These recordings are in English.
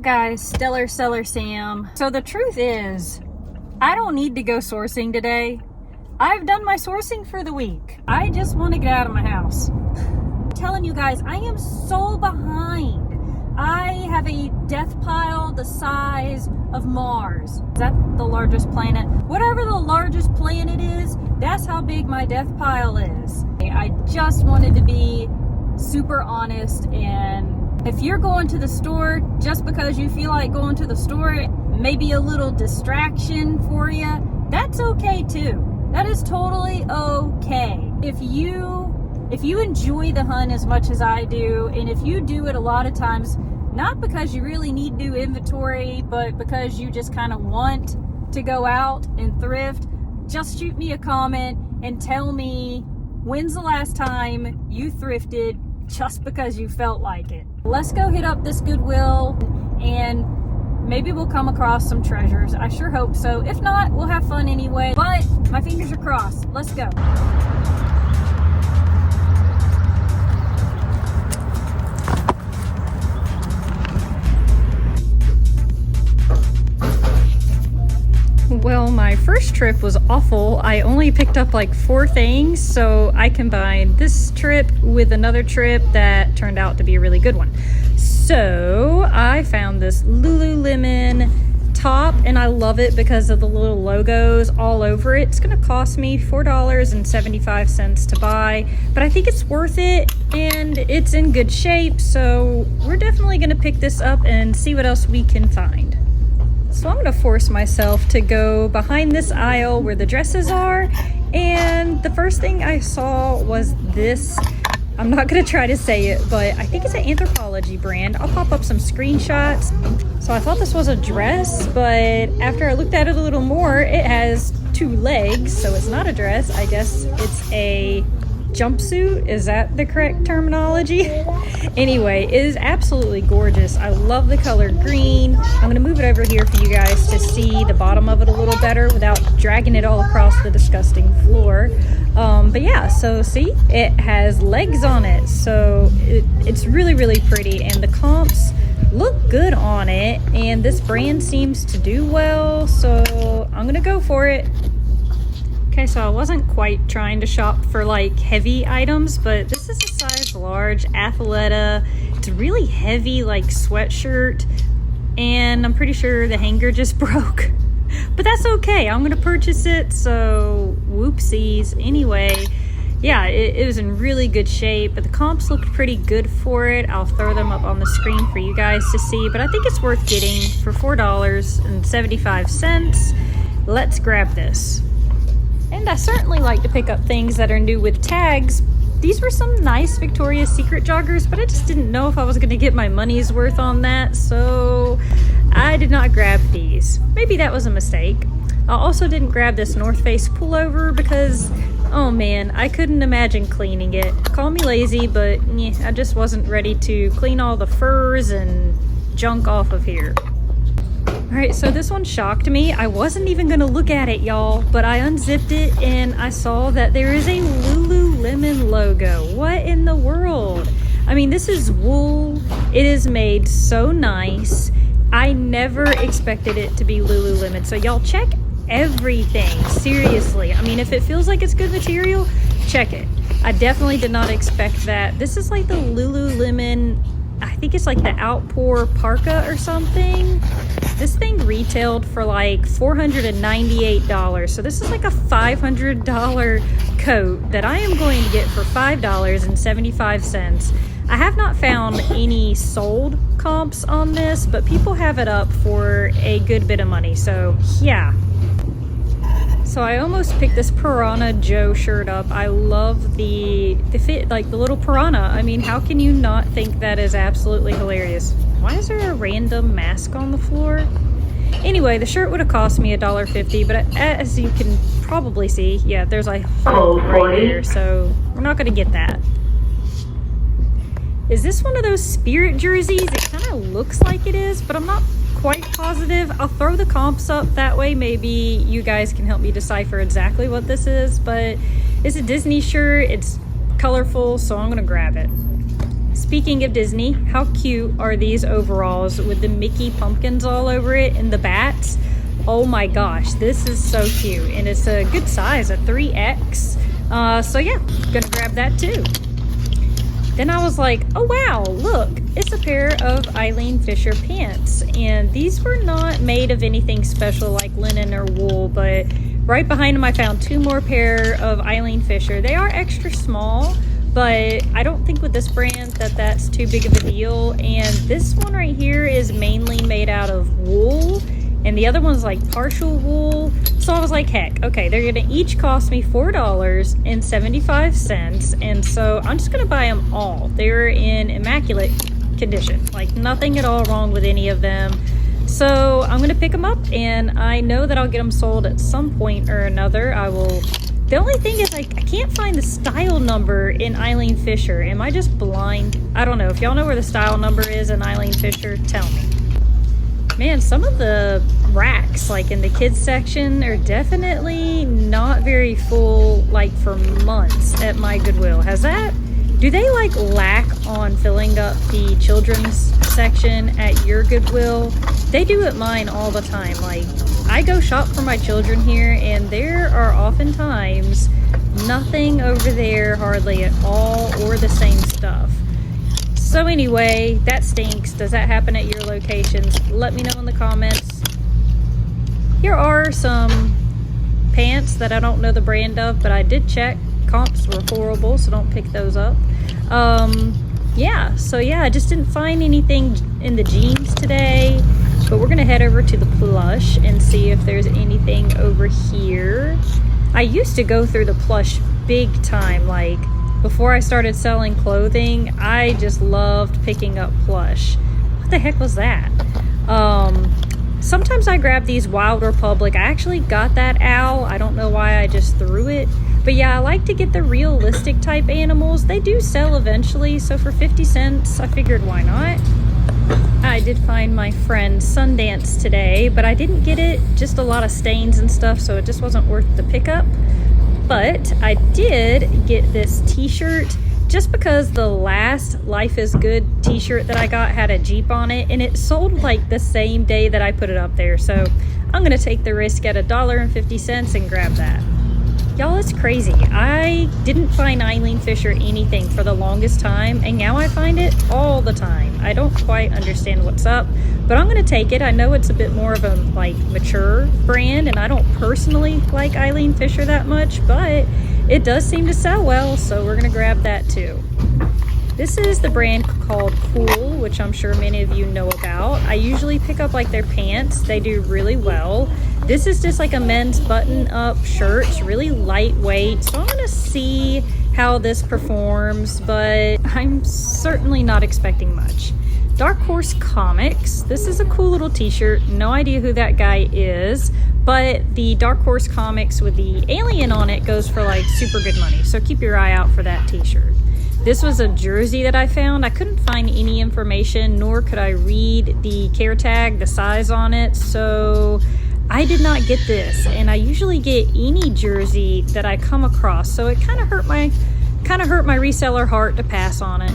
Guys, Stellar Seller Sam. So the truth is, I don't need to go sourcing today. I've done my sourcing for the week. I just want to get out of my house. I'm telling you guys, I am so behind. I have a death pile the size of Mars. Is that the largest planet? Whatever the largest planet is, that's how big my death pile is. I just wanted to be super honest, and if you're going to the store just because you feel like going to the store, maybe a little distraction for you, that's okay too. That is totally okay. If you enjoy the hunt as much as I do, and if you do it a lot of times, not because you really need to do inventory, but because you just kind of want to go out and thrift, just shoot me a comment and tell me when's the last time you thrifted just because you felt like it. Let's go hit up this Goodwill and maybe we'll come across some treasures. I sure hope so. If not, we'll have fun anyway. But my fingers are crossed. Let's go. Well, my first trip was awful. I only picked up like 4 things, so I combined this trip with another trip that turned out to be a really good one. So I found this Lululemon top, and I love it because of the little logos all over it. It's gonna cost me $4.75 to buy, but I think it's worth it and it's in good shape, so we're definitely gonna pick this up and see what else we can find. So I'm gonna force myself to go behind this aisle where the dresses are, and the first thing I saw was this. I'm not gonna try to say it, but I think it's an Anthropologie brand. I'll pop up some screenshots. So I thought this was a dress, but after I looked at it a little more, it has 2 legs, so it's not a dress. I guess it's a jumpsuit. Is that the correct terminology? Anyway, it is absolutely gorgeous. I love the color green. I'm gonna move it over here for you guys to see the bottom of it a little better without dragging it all across the disgusting floor. But yeah, so see, it has legs on it, so it's really, really pretty, and the comps look good on it, and this brand seems to do well, so I'm gonna go for it. Okay, so I wasn't quite trying to shop for like heavy items, but this is a size large Athleta. It's a really heavy like sweatshirt, and I'm pretty sure the hanger just broke. But that's okay, I'm gonna purchase it, so whoopsies. Anyway, yeah, it was in really good shape, but the comps looked pretty good for it. I'll throw them up on the screen for you guys to see, but I think it's worth getting for $4.75. Let's grab this. And I certainly like to pick up things that are new with tags. These were some nice Victoria's Secret joggers, but I just didn't know if I was going to get my money's worth on that, so I did not grab these. Maybe that was a mistake. I also didn't grab this North Face pullover because, oh man, I couldn't imagine cleaning it. Call me lazy, but I just wasn't ready to clean all the furs and junk off of here. Alright, so this one shocked me. I wasn't even gonna look at it, y'all, but I unzipped it and I saw that there is a Lululemon logo. What in the world? I mean, this is wool. It is made so nice. I never expected it to be Lululemon. So y'all check everything, seriously. I mean, if it feels like it's good material, check it. I definitely did not expect that. This is like the Lululemon, I think it's like the Outpour Parka or something. This thing retailed for like $498, so this is like a $500 coat that I am going to get for $5.75. I have not found any sold comps on this, but people have it up for a good bit of money, so yeah. So I almost picked this Piranha Joe shirt up. I love the fit, like the little piranha. I mean, how can you not think that is absolutely hilarious? Why is there a random mask on the floor? Anyway, the shirt would have cost me $1.50, but as you can probably see, yeah, there's a hole right there, so we're not gonna get that. Is this one of those Spirit jerseys? It kind of looks like it is, but I'm not quite positive. I'll throw the comps up, that way maybe you guys can help me decipher exactly what this is, but it's a Disney shirt. It's colorful, so I'm gonna grab it. Speaking of Disney, how cute are these overalls with the Mickey pumpkins all over it and the bats? Oh my gosh, this is so cute, and it's a good size, a 3X. So yeah, gonna grab that too. Then I was like, oh wow, look, it's a pair of Eileen Fisher pants. And these were not made of anything special like linen or wool, but right behind them I found 2 more pair of Eileen Fisher. They are extra small, but I don't think with this brand that that's too big of a deal. And this one right here is mainly made out of wool, and the other one's like partial wool. So I was like, heck, okay, they're gonna each cost me $4.75, and so I'm just gonna buy them all. They're in immaculate condition, like nothing at all wrong with any of them. So I'm gonna pick them up, and I know that I'll get them sold at some point or another. I will. The only thing is, like, I can't find the style number in Eileen Fisher. Am I just blind? I don't know. If y'all know where the style number is in Eileen Fisher, tell me. Man, some of the racks, like in the kids section, are definitely not very full, like for months at my Goodwill. Do they like lack on filling up the children's section at your Goodwill? They do at mine all the time. Like, I go shop for my children here, and there are oftentimes nothing over there hardly at all, or the same stuff. So anyway, that stinks. Does that happen at your locations? Let me know in the comments. Here are some pants that I don't know the brand of, but I did check. Comps were horrible, so don't pick those up. Yeah, so yeah, I just didn't find anything in the jeans today, but we're gonna head over to the plush and see if there's anything over here. I used to go through the plush big time, like before I started selling clothing. I just loved picking up plush. What the heck was that? Sometimes I grab these Wild Republic. I actually got that owl. I don't know why I just threw it. But yeah, I like to get the realistic type animals. They do sell eventually, so for 50 cents, I figured why not? I did find my friend Sundance today, but I didn't get it. Just a lot of stains and stuff, so it just wasn't worth the pickup. But I did get this t-shirt just because the last Life is Good t-shirt that I got had a Jeep on it, and it sold like the same day that I put it up there. So I'm gonna take the risk at $1.50 and grab that. Y'all, it's crazy. I didn't find Eileen Fisher anything for the longest time, and now I find it all the time. I don't quite understand what's up, but I'm gonna take it. I know it's a bit more of a like mature brand, and I don't personally like Eileen Fisher that much, but it does seem to sell well, so we're gonna grab that too. This is the brand called Cool, which I'm sure many of you know about. I usually pick up like their pants. They do really well. This is just like a men's button-up shirt. It's really lightweight, so I'm gonna see how this performs, but I'm certainly not expecting much. Dark Horse Comics. This is a cool little t-shirt. No idea who that guy is, but the Dark Horse Comics with the alien on it goes for like super good money, so keep your eye out for that t-shirt. This was a jersey that I found. I couldn't find any information, nor could I read the care tag, the size on it, so I did not get this. And I usually get any jersey that I come across, so it kind of hurt my reseller heart to pass on it.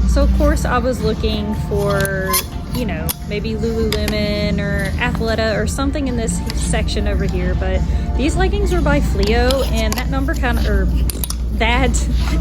So of course I was looking for, you know, maybe Lululemon or Athleta or something in this section over here, but these leggings were by Fleo, and that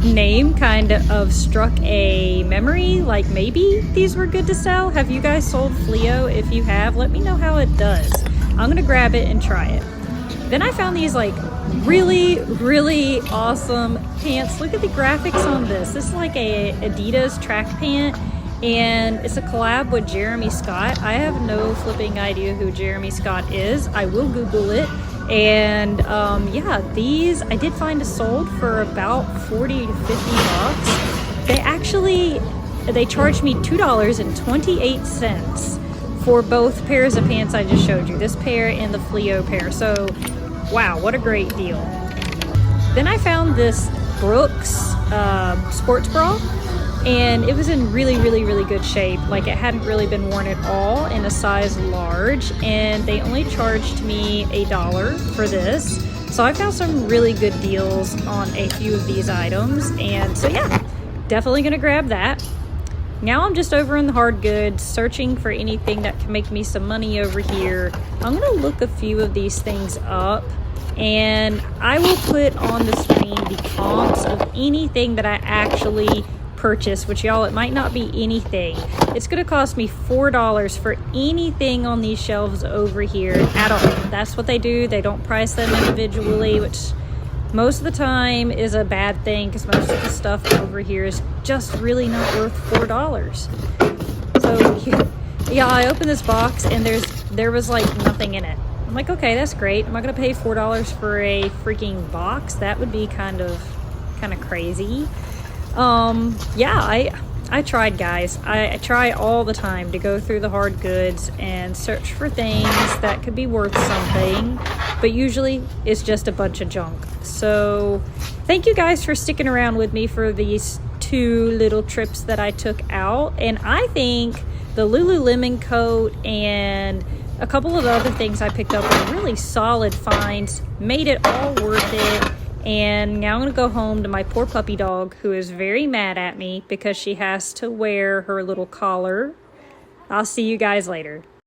name kind of struck a memory, like maybe these were good to sell. Have you guys sold Fleo? If you have, let me know how it does. I'm gonna grab it and try it. Then I found these like really awesome pants. Look at the graphics on this. This is like a Adidas track pant, and it's a collab with Jeremy Scott. I have no flipping idea who Jeremy Scott is. I will Google it. And yeah, these I did find a sold for about 40 to 50 bucks. They charged me $2.28 for both pairs of pants I just showed you, this pair and the Fleo pair. So wow, what a great deal. Then I found this Brooks sports bra, and it was in really good shape. Like, it hadn't really been worn at all, in a size large, and they only charged me $1 for this. So I found some really good deals on a few of these items, and so yeah, definitely gonna grab that. Now I'm just over in the hard goods, searching for anything that can make me some money over here. I'm gonna look a few of these things up, and I will put on the screen the comps of anything that I actually purchase, which y'all, it might not be anything. It's gonna cost me $4 for anything on these shelves over here at all. That's what they do. They don't price them individually, which most of the time is a bad thing, because most of the stuff over here is just really not worth $4. So yeah, I opened this box and there was like nothing in it. I'm like, okay, that's great. Am I gonna pay $4 for a freaking box? That would be kind of crazy. Yeah, I tried, guys. I try all the time to go through the hard goods and search for things that could be worth something, but usually it's just a bunch of junk. So thank you guys for sticking around with me for these 2 little trips that I took out. And I think the Lululemon coat and a couple of other things I picked up were really solid finds, made it all worth it. And now I'm gonna go home to my poor puppy dog, who is very mad at me because she has to wear her little collar. I'll see you guys later.